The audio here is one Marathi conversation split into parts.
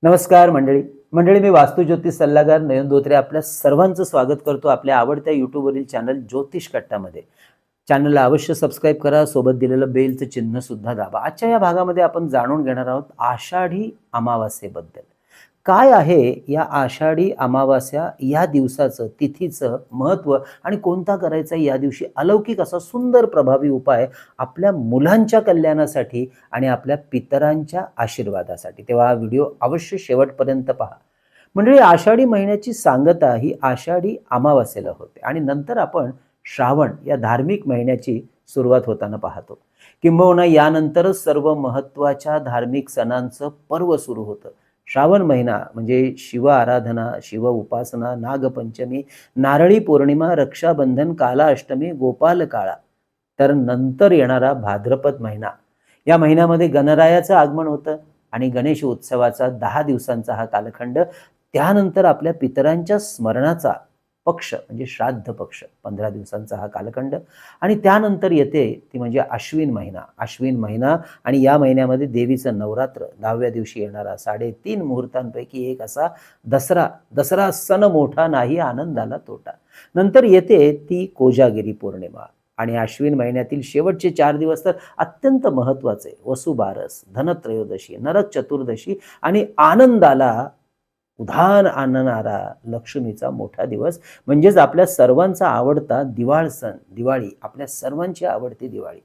नमस्कार मंडळी. मी वास्तू ज्योतिष सल्लागार नयन धोत्रे आपल्या सर्वांचं स्वागत करतो आपल्या आवडत्या यूट्यूबवरील चॅनल ज्योतिष कट्टामध्ये. चॅनलला अवश्य सबस्क्राईब करा, सोबत दिलेलं बेलचं चिन्ह सुद्धा दाबा. आजच्या या भागामध्ये आपण जाणून घेणार आहोत आषाढी अमावास्येबद्दल. काय आहे या आषाढी अमावास्या या दिवसाचं, तिथीचं महत्त्व आणि कोणता करायचा या दिवशी अलौकिक असा सुंदर प्रभावी उपाय आपल्या मुलांच्या कल्याणासाठी आणि आपल्या पितरांच्या आशीर्वादासाठी. तेव्हा हा व्हिडिओ अवश्य शेवटपर्यंत पहा. म्हणजे आषाढी महिन्याची सांगता ही आषाढी अमावास्येला होते आणि नंतर आपण श्रावण या धार्मिक महिन्याची सुरुवात होताना पाहतो. किंबहुना यानंतरच सर्व महत्त्वाच्या धार्मिक सणांचं पर्व सुरू होतं. श्रावण महिना म्हणजे शिव आराधना, शिव उपासना, नागपंचमी, नारळी पौर्णिमा, रक्षाबंधन, काला अष्टमी, गोपाल काळा. तर नंतर येणारा भाद्रपद महिना, या महिन्यामध्ये गणरायाचं आगमन होतं आणि गणेश उत्सवाचा 10 दिवसांचा हा कालखंड. त्यानंतर आपल्या पितरांच्या स्मरणाचा पक्ष म्हणजे श्राद्ध पक्ष, 15 दिवसांचा हा कालखंड. आणि त्यानंतर येते ती म्हणजे अश्विन महिना आणि या महिन्यामध्ये देवीचं नवरात्र, 10व्या दिवशी येणारा 3.5 मुहूर्तांपैकी एक असा दसरा सण मोठा नाही आनंदाला तोटा. नंतर येते ती कोजागिरी पौर्णिमा आणि अश्विन महिन्यातील शेवटचे 4 दिवस तर अत्यंत महत्त्वाचे. वसुबारस, धनत्रयोदशी, नरक चतुर्दशी आणि आनंदाला उधाण आणणारा लक्ष्मीचा मोठा दिवस म्हणजेच आपल्या सर्वांचा आवडता दिवाळ सण, दिवाळी, आपल्या सर्वांची आवडती दिवाळी.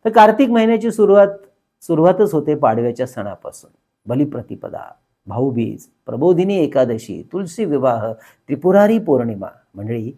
तर कार्तिक महिन्याची सुरुवातच होते पाडव्याच्या सणापासून. बलिप्रतिपदा, भाऊबीज, प्रबोधिनी एकादशी, तुलसी विवाह, त्रिपुरारी पौर्णिमा. मंडळी,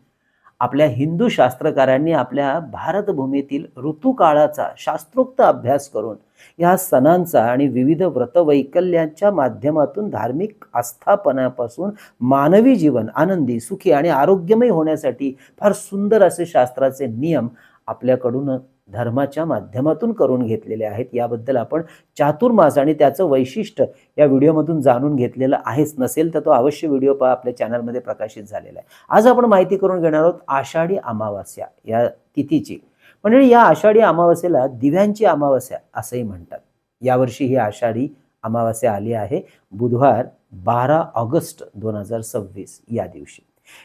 आपल्या हिंदू शास्त्रकारांनी आपल्या भारतभूमीतील ऋतुकाळाचा शास्त्रोक्त अभ्यास करून या सणांचा आणि विविध व्रतवैकल्यांच्या माध्यमातून धार्मिक आस्थापनापासून मानवी जीवन आनंदी, सुखी आणि आरोग्यमय होण्यासाठी फार सुंदर असे शास्त्राचे नियम आपल्याकडून धर्माच्या माध्यमातून करून घेतलेले आहेत. याबद्दल आपण चातुर्मास आणि त्याचं वैशिष्ट्य या व्हिडिओमधून जाणून घेतलेलं आहेच. नसेल तर तो अवश्य व्हिडिओ पहा, आपल्या चॅनलमध्ये प्रकाशित झालेला आहे. आज आपण माहिती करून घेणार आहोत आषाढी अमावास्या या तिथीची. म्हणजे या आषाढी अमावास्येला दिव्यांची अमावास्या असंही म्हणतात. यावर्षी ही आषाढी अमावास्या आली आहे बुधवार 12 ऑगस्ट 2026 या दिवशी.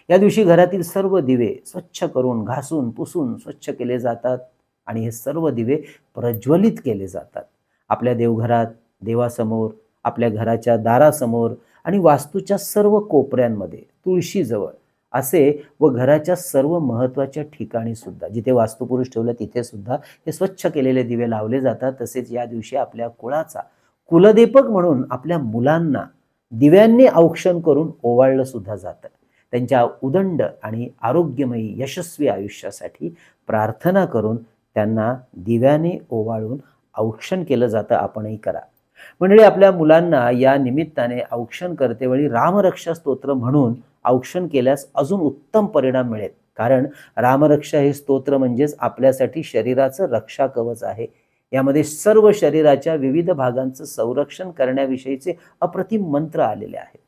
या दिवशी घरातील सर्व दिवे स्वच्छ करून, घासून, पुसून स्वच्छ केले जातात आणि हे सर्व दिवे प्रज्वलित केले जातात. आपल्या देवघरात, देवासमोर, आपल्या घराच्या दारासमोर आणि वास्तूच्या सर्व कोपऱ्यांमध्ये, तुळशीजवळ असे व घराच्या सर्व महत्त्वाच्या ठिकाणी सुद्धा, जिथे वास्तुपुरुष ठेवलं तिथे सुद्धा हे स्वच्छ केलेले दिवे लावले जातात. तसेच या दिवशी आपल्या कुळाचा कुलदीपक म्हणून आपल्या मुलांना दिव्यांनी औक्षण करून ओवाळलं सुद्धा जातं. त्यांच्या उदंड आणि आरोग्यमयी यशस्वी आयुष्यासाठी प्रार्थना करून त्यांना दिव्याने ओवाळून औक्षण केलं जातं. आपणही करा. म्हणजे आपल्या मुलांना या निमित्ताने औक्षण करतेवेळी रामरक्षा स्तोत्र म्हणून औक्षण केल्यास अजून उत्तम परिणाम मिळेल. कारण रामरक्षा हे स्तोत्र म्हणजेच आपल्यासाठी शरीराचं रक्षा कवच आहे. यामध्ये सर्व शरीराच्या विविध भागांचं संरक्षण करण्याविषयीचे अप्रतिम मंत्र आलेले आहेत.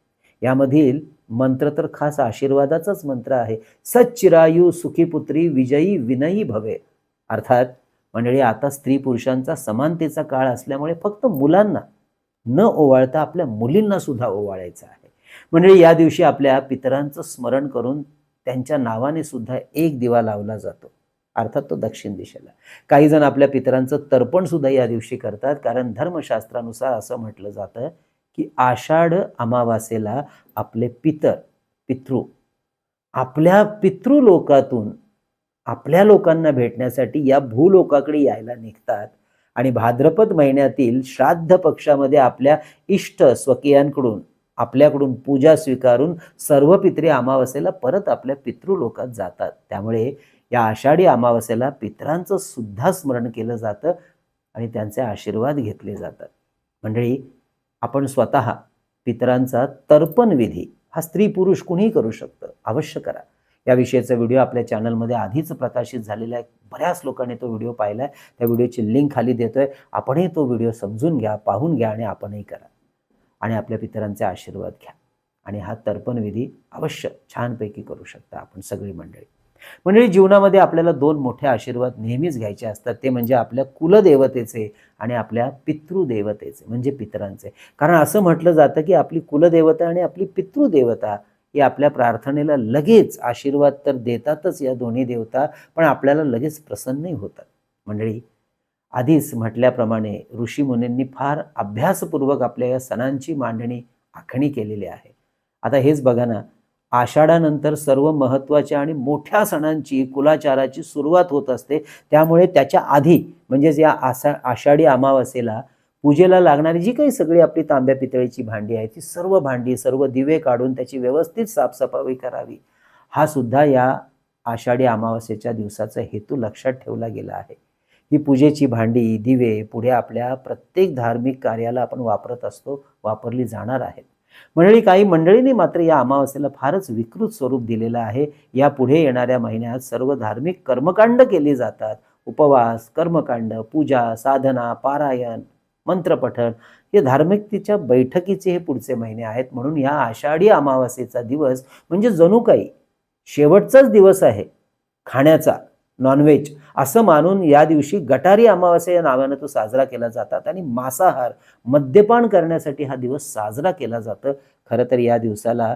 यामधील मंत्र तर खास आशीर्वादाचाच मंत्र आहे. सच्चिरायू सुखीपुत्री विजयी विनयी भवे. अर्थात मंडळी, आता स्त्री पुरुषांचा समानतेचा काळ असल्यामुळे फक्त मुलांना न ओवाळता आपल्या मुलींना सुद्धा ओवाळायचं आहे. म्हणजे या दिवशी आपल्या पितरांचं स्मरण करून त्यांच्या नावाने सुद्धा एक दिवा लावला जातो, अर्थात तो दक्षिण दिशेला. काही जण आपल्या पितरांचं तर्पण सुद्धा या दिवशी करतात. कारण धर्मशास्त्रानुसार असं म्हटलं जातं की आषाढ अमावास्येला आपले पितृ आपल्या पितृलोकातून आपल्या लोकांना भेटण्यासाठी या भूलोकाकडे यायला निघतात आणि भाद्रपद महिन्यातील श्राद्ध पक्षामध्ये आपल्या इष्ट स्वकीयांकडून आपल्याकडून पूजा स्वीकारून सर्व पितरी अमावास्येला परत आपल्या पितृलोकात जातात. त्यामुळे या आषाढी अमावास्येला पितरांचं सुद्धा स्मरण केलं जातं आणि त्यांचे आशीर्वाद घेतले जातात. मंडळी, आपण स्वतः पितरांचा तर्पण विधी हा स्त्री पुरुष कुणीही करू शकतं. अवश्य करा. याविषयीचा व्हिडिओ आपल्या चॅनलमध्ये आधीच प्रकाशित झालेला आहे. बऱ्याच लोकांनी तो व्हिडिओ पाहिला आहे. त्या व्हिडिओची लिंक खाली देतोय. आपणही तो व्हिडिओ समजून घ्या, पाहून घ्या आणि आपणही करा आणि आपल्या पितरांचे आशीर्वाद घ्या. आणि हा तर्पण विधी अवश्य छानपैकी करू शकता आपण सगळी मंडळी. मंडळी, जीवनामध्ये आपल्याला दोन मोठे आशीर्वाद नेहमीच घ्यायचे असतात, ते म्हणजे आपल्या कुलदेवतेचे आणि आपल्या पितृदेवतेचे म्हणजे पितरांचे. कारण असं म्हटलं जातं की आपली कुलदेवता आणि आपली पितृदेवता ही आपल्या प्रार्थनेला लगेच आशीर्वाद तर देतातच या दोन्ही देवता, पण आपल्याला लगेच प्रसन्नही होतात. मंडळी, आधीच म्हटल्याप्रमाणे ऋषीमुनींनी फार अभ्यासपूर्वक आपल्या या सणांची मांडणी आखणी केलेली आहे. आता हेच बघा ना, आषाढानंतर सर्व महत्त्वाच्या आणि मोठ्या सणांची कुलाचाराची सुरुवात होत असते. त्यामुळे त्याच्या आधी म्हणजेच या आषाढी अमावास्येला पूजेला लागणारी जी काही सगळी आपली तांब्या पितळेची भांडी आहे, ती सर्व भांडी, सर्व दिवे काढून त्याची व्यवस्थित साफसफाई करावी. हा सुद्धा या आषाढी अमावास्येच्या दिवसाचा हेतू लक्षात ठेवला गेला आहे. ही पूजेची भांडी, दिवे पुढे आपल्या प्रत्येक धार्मिक कार्याला आपण वापरत असतो, वापरली जाणार आहेत. मंडळी, काही मंडळींनी मात्र या अमावास्येला फारच विकृत स्वरूप दिलेलं आहे. या पुढे येणाऱ्या महिन्यात सर्व धार्मिक कर्मकांड केली जातात. उपवास, कर्मकांड, पूजा, साधना, पारायण, मंत्रपठण हे धार्मिकतेच्या बैठकीचे हे पुढचे महिने आहेत. म्हणून या आषाढी अमावास्येचा दिवस म्हणजे जणू काही शेवटचाच दिवस आहे खाण्याचा, नॉनव्हेज असं मानून या दिवशी गटारी अमावास्या या नावानं तो साजरा केला जातात आणि मांसाहार, मद्यपान करण्यासाठी हा दिवस साजरा केला जातं. खरं तर या दिवसाला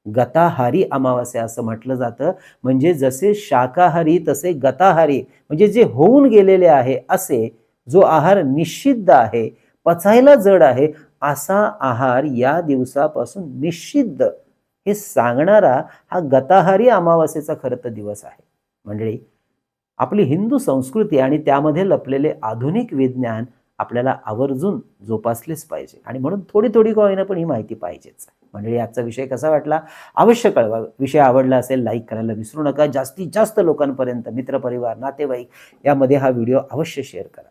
गताहारी अमावास्या असं म्हटलं जातं. म्हणजे जसे शाकाहारी तसे गताहारी, म्हणजे जे होऊन गेलेले आहे असे, जो आहार निषिद्ध आहे, पचायला जड आहे, असा आहार या दिवसापासून निषिद्ध हे सांगणारा हा गताहारी अमावास्येचा खरं तर दिवस आहे. मंडळी, आपली हिंदू संस्कृती आणि त्यामध्ये लपलेले आधुनिक विज्ञान आपल्याला आवर्जून जोपासलेच पाहिजे आणि म्हणून थोडी थोडी का होईना पण ही माहिती पाहिजेच. मंडळी, आजचा विषय कसा वाटला अवश्य कळवा. विषय आवडला असेल लाईक करायला विसरू नका. जास्तीत जास्त लोकांपर्यंत, मित्रपरिवार, नातेवाईक यामध्ये हा व्हिडिओ अवश्य शेअर करा.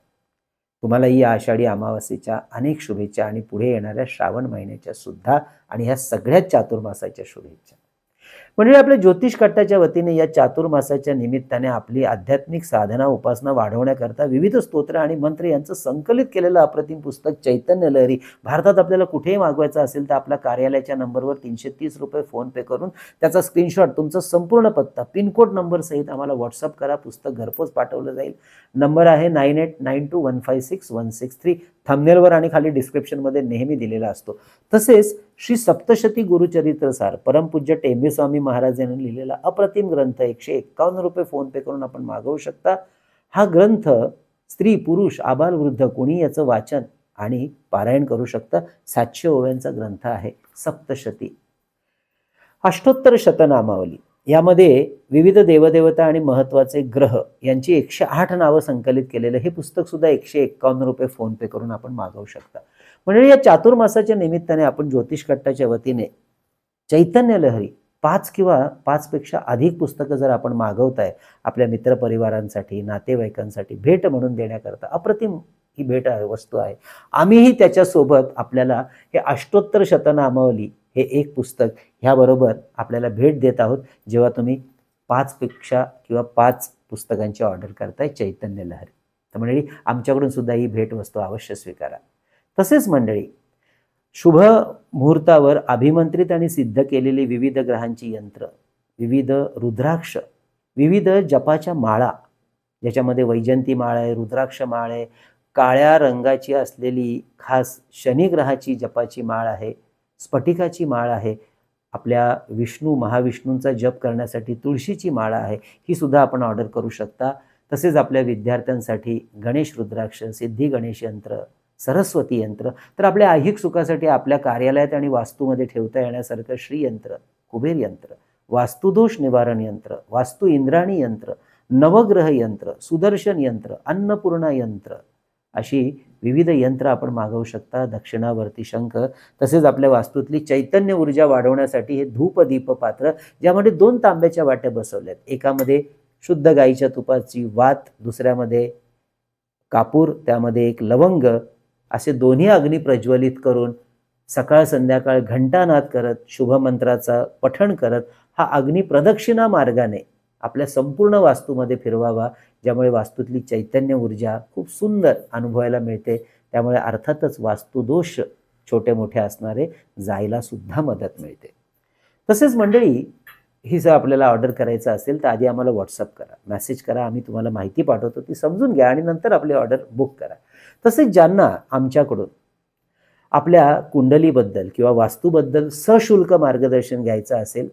तुम्हाला ही आषाढी अमावास्येच्या अनेक शुभेच्छा आणि पुढे येणाऱ्या श्रावण महिन्याच्या सुद्धा आणि ह्या सगळ्याच चातुर्मासाच्या शुभेच्छा. म्हणजे आपल्या ज्योतिष कट्टाच्या वतीने या चातुर्मासाच्या निमित्ताने आपली आध्यात्मिक साधना उपासना वाढवण्याकरता विविध स्तोत्र आणि मंत्र यांचं संकलित केलेलं अप्रतिम पुस्तक चैतन्य लहरी भारतात आपल्याला कुठेही मागवायचं असेल तर आपल्या कार्यालयाच्या नंबरवर 330 रुपये फोन पे करून त्याचा स्क्रीनशॉट, तुमचा संपूर्ण पत्ता, पिनकोड नंबर सहित आम्हाला व्हॉट्सअप करा. पुस्तक घरपोच पाठवलं जाईल. नंबर आहे 9892156163. थंबनेलवर आणि खाली डिस्क्रिप्शनमध्ये नेहमी दिलेला असतो. तसेच श्री सप्तशती गुरुचरित्रसार परमपूज्य टेंबे स्वामी महाराज यांनी लिहिलेला अप्रतिम ग्रंथ 151 रुपये फोन पे करून आपण मागवू शकता. हा ग्रंथ स्त्री पुरुष आबाल वृद्ध कोणी याचं वाचन आणि पारायण करू शकता. 700 ओव्यांचा ग्रंथ आहे सप्तशती. अष्टोत्तर शतनामावली यामध्ये विविध देवदेवता आणि महत्वाचे ग्रह यांची 108 नावं संकलित केलेलं हे पुस्तक सुद्धा 151 रुपये फोन पे करून आपण मागवू शकता. म्हणजे या चातुर्मासाच्या निमित्ताने आपण ज्योतिष कट्टाच्या वतीने चैतन्य लहरी 5 किंवा 5 पेक्षा अधिक पुस्तकं जर आपण मागवताय आपल्या मित्रपरिवारांसाठी, नातेवाईकांसाठी भेट म्हणून देण्याकरता, अप्रतिम ही भेट वस्तू आहे. आम्हीही त्याच्यासोबत आपल्याला हे अष्टोत्तर शतनामावली हे एक पुस्तक ह्याबरोबर आपल्याला भेट देत आहोत जेव्हा तुम्ही 5 पेक्षा किंवा 5 पुस्तकांची ऑर्डर करताय चैतन्य लहरी. तर मंडळी, आमच्याकडून सुद्धा ही भेटवस्तू अवश्य स्वीकारा. तसेच मंडळी, शुभ मुहूर्तावर अभिमंत्रित आणि सिद्ध केलेली विविध ग्रहांची यंत्र, विविध रुद्राक्ष, विविध जपाच्या माळा, ज्याच्यामध्ये वैजंती माळ आहे, रुद्राक्ष माळ आहे, काळ्या रंगाची असलेली खास शनिग्रहाची जपाची माळ आहे, स्फटिकाची माळ आहे, आपल्या विष्णू महाविष्णूंचा जप करण्यासाठी तुळशीची माळ आहे, ही सुद्धा आपण ऑर्डर करू शकता. तसेच आपल्या विद्यार्थ्यांसाठी गणेश रुद्राक्ष, सिद्धी गणेश यंत्र, सरस्वती यंत्र, तर आपल्या ऐहिक सुखासाठी आपल्या कार्यालयात आणि वास्तूमध्ये ठेवता येण्यासारखं श्रीयंत्र, कुबेर यंत्र, वास्तुदोष निवारण यंत्र, वास्तू इंद्राणी यंत्र, नवग्रह यंत्र, सुदर्शन यंत्र, अन्नपूर्णा यंत्र, अशी विविध यंत्र आपण मागवू शकता. दक्षिणावर्ती शंख, तसेच आपल्या वास्तूतली चैतन्य ऊर्जा वाढवण्यासाठी हे धूप दीप पात्र, ज्यामध्ये 2 तांब्याच्या वाट्या बसवल्यात. एकामध्ये शुद्ध गाईच्या तुपाची वात, दुसऱ्यामध्ये कापूर, त्यामध्ये एक लवंग, असे दोन्ही अग्नी प्रज्वलित करून सकाळ संध्याकाळ घंटानाद करत शुभमंत्राचा पठण करत हा अग्नी प्रदक्षिणा मार्गाने आपल्या संपूर्ण वास्तूमध्ये फिरवावा, ज्यामुळे वास्तूतली चैतन्य ऊर्जा खूप सुंदर अनुभवायला मिळते. त्यामुळे अर्थातच वास्तुदोष छोटे मोठे असणारे जायला सुद्धा मदत मिळते. तसेच मंडळी, ही जर आपल्याला ऑर्डर करायचं असेल तर आधी आम्हाला व्हॉट्सअप करा, मेसेज करा, आम्ही तुम्हाला माहिती पाठवतो, ती समजून घ्या आणि नंतर आपली ऑर्डर बुक करा. तसेच ज्यांना आमच्याकडून आपल्या कुंडलीबद्दल किंवा वास्तूबद्दल सशुल्क मार्गदर्शन घ्यायचं असेल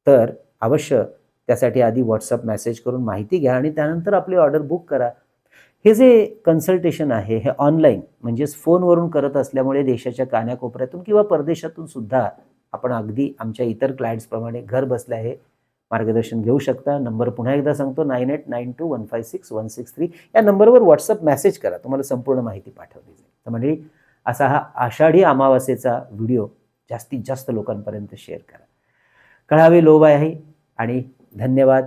तर अवश्य त्यासाठी आधी व्हॉट्सअप मेसेज करून माहिती घ्या आणि त्यानंतर आपली ऑर्डर बुक करा. हे जे कन्सल्टेशन आहे हे ऑनलाईन म्हणजेच फोनवरून करत असल्यामुळे देशाच्या कानाकोपऱ्यातून किंवा परदेशातून सुद्धा आपण अगदी आमच्या इतर क्लायंट्सप्रमाणे घर बसल्या हे मार्गदर्शन घेऊ शकता. नंबर पुन्हा एकदा सांगतो, 9892156163 या नंबरवर व्हॉट्सअप मेसेज करा, तुम्हाला संपूर्ण माहिती पाठवली जाईल. तर म्हणजे असा हा आषाढी अमावास्येचा व्हिडिओ जास्तीत जास्त लोकांपर्यंत शेअर करा. कळावे लोभ आहे आणि धन्यवाद.